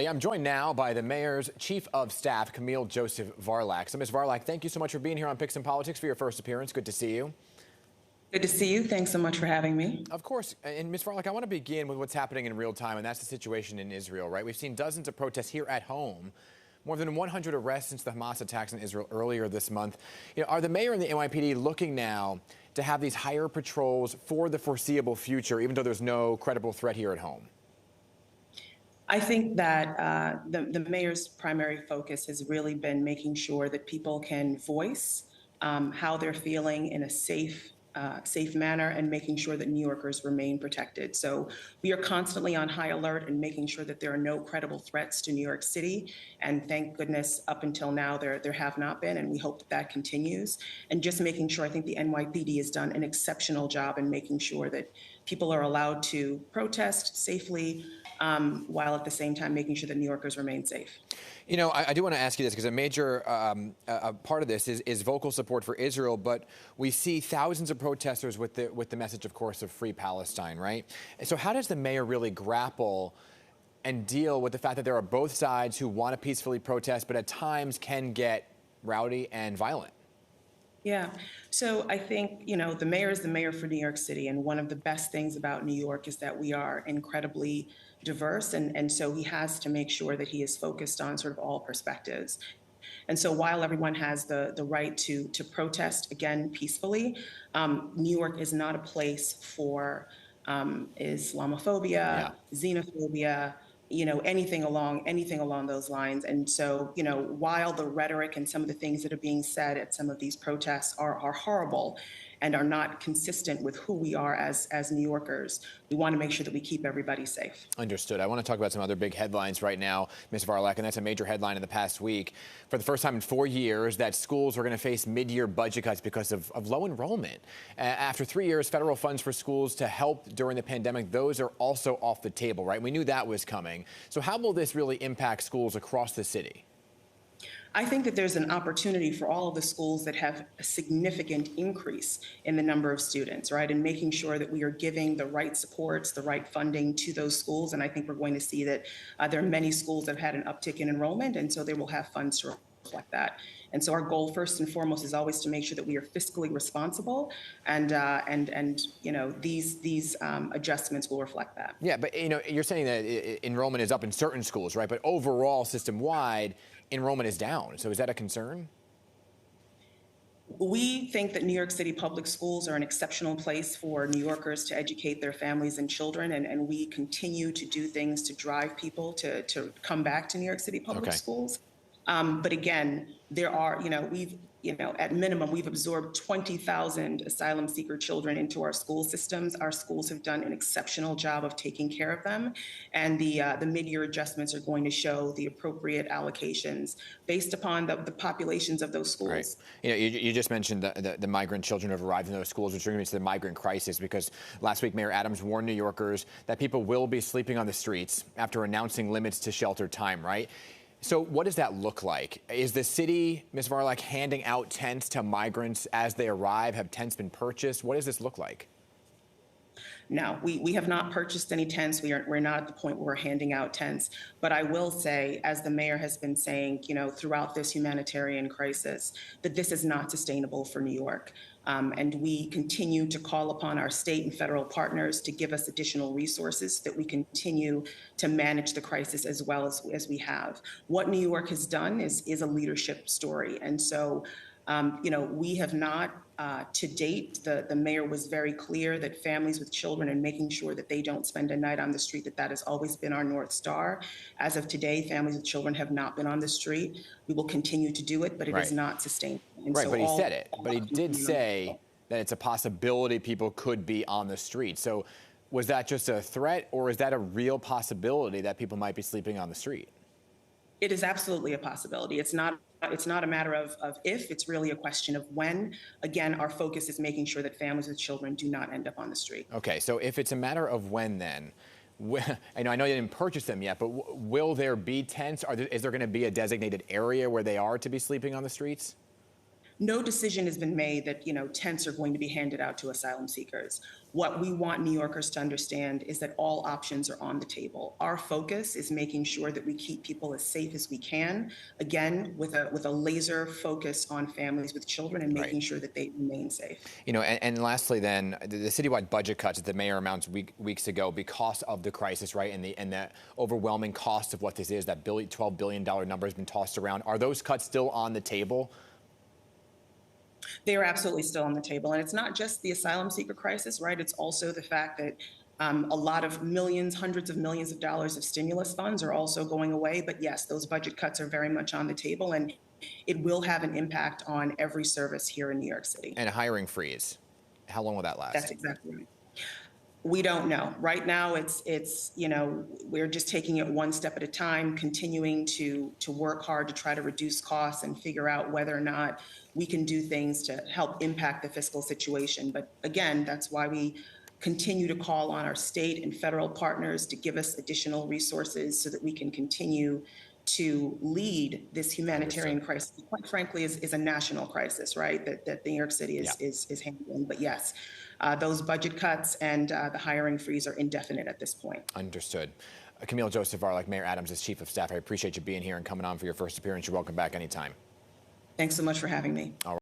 I'm joined now by the mayor's chief of staff, Camille Joseph Varlack. So, Ms. Varlack, thank you so much for being here on Picks and Politics for your first appearance. Good to see you. Good to see you. Thanks so much for having me. Of course. And Ms. Varlack, I want to begin with what's happening in real time, and that's the situation in Israel, right? We've seen dozens of protests here at home, more than 100 arrests since the Hamas attacks in Israel earlier this month. Are the mayor and the NYPD looking now to have these higher patrols for the foreseeable future, even though there's no credible threat here at home? I think that the mayor's primary focus has really been making sure that people can voice how they're feeling in a safe manner and making sure that New Yorkers remain protected. So we are constantly on high alert and making sure that there are no credible threats to New York City. And thank goodness up until now there have not been, and we hope that that continues. And just making sure, I think the NYPD has done an exceptional job in making sure that people are allowed to protest safely, while at the same time making sure that New Yorkers remain safe. I do want to ask you this because a major part of this is vocal support for Israel, but we see thousands of protesters with the message, of course, of free Palestine, right? And so how does the mayor really grapple and deal with the fact that there are both sides who want to peacefully protest, but at times can get rowdy and violent? Yeah. So I think, the mayor is the mayor for New York City. And one of the best things about New York is that we are incredibly diverse. And so he has to make sure that he is focused on sort of all perspectives. And so while everyone has the right to protest, again, peacefully, New York is not a place for Islamophobia, xenophobia, anything along those lines. And so, while the rhetoric and some of the things that are being said at some of these protests are horrible and are not consistent with who we are as New Yorkers, we want to make sure that we keep everybody safe. Understood. I want to talk about some other big headlines right now, Ms. Varlack, and that's a major headline in the past week. For the first time in 4 years, that schools are going to face mid-year budget cuts because of low enrollment. After 3 years, federal funds for schools to help during the pandemic, those are also off the table, right? We knew that was coming. So how will this really impact schools across the city? I think that there's an opportunity for all of the schools that have a significant increase in the number of students, right? And making sure that we are giving the right supports, the right funding to those schools. And I think we're going to see that there are many schools that have had an uptick in enrollment, and so they will have funds to reflect that. And so our goal, first and foremost, is always to make sure that we are fiscally responsible, and these adjustments will reflect that. Yeah, but you're saying that enrollment is up in certain schools, right? But overall, system-wide, enrollment is down. So is that a concern? We think that New York City public schools are an exceptional place for New Yorkers to educate their families and children, and we continue to do things to drive people to come back to New York City public schools. But again, there are, at minimum, we've absorbed 20,000 asylum seeker children into our school systems. Our schools have done an exceptional job of taking care of them. And the mid-year adjustments are going to show the appropriate allocations based upon the populations of those schools. Right. You just mentioned the migrant children who have arrived in those schools, which brings me to the migrant crisis, because last week Mayor Adams warned New Yorkers that people will be sleeping on the streets after announcing limits to shelter time, right? So what does that look like? Is the city, Ms. Varlack, handing out tents to migrants as they arrive? Have tents been purchased? What does this look like? No, we have not purchased any tents. We're not at the point where we're handing out tents. But I will say, as the mayor has been saying, throughout this humanitarian crisis, that this is not sustainable for New York. And we continue to call upon our state and federal partners to give us additional resources so that we continue to manage the crisis as well as we have. What New York has done is a leadership story. And so, we have not, to date, the mayor was very clear that families with children and making sure that they don't spend a night on the street, that has always been our North Star. As of today, families with children have not been on the street. We will continue to do it, but it is not sustainable. And right, so but he said it. But he did say that it's a possibility people could be on the street. So was that just a threat, or is that a real possibility that people might be sleeping on the street? It is absolutely a possibility. It's not a matter of if, it's really a question of when. Again, our focus is making sure that families with children do not end up on the street. Okay, so if it's a matter of when, then, I know you didn't purchase them yet, but will there be tents? Is there going to be a designated area where they are to be sleeping on the streets? no decision has been made that, tents are going to be handed out to asylum seekers. What we want New Yorkers to understand is that all options are on the table. Our focus is making sure that we keep people as safe as we can, again, with a laser focus on families with children and making sure that they remain safe. And lastly, then, the citywide budget cuts that the mayor announced weeks ago because of the crisis, right, and the overwhelming cost of what this is, that $12 billion number has been tossed around. Are those cuts still on the table? They are absolutely still on the table. And it's not just the asylum seeker crisis, right? It's also the fact that a lot of millions, hundreds of millions of dollars of stimulus funds are also going away. But yes, those budget cuts are very much on the table, and it will have an impact on every service here in New York City. And a hiring freeze. How long will that last? That's exactly right. We don't know. Right now, we're just taking it one step at a time, continuing to work hard to try to reduce costs and figure out whether or not we can do things to help impact the fiscal situation. But again, that's why we continue to call on our state and federal partners to give us additional resources so that we can continue to lead this humanitarian crisis. Quite frankly, is a national crisis, right? That New York City is handling. But yes, those budget cuts and the hiring freeze are indefinite at this point. Understood. Camille Joseph Varlack, Mayor Adams' is Chief of Staff. I appreciate you being here and coming on for your first appearance. You're welcome back anytime. Thanks so much for having me. All right.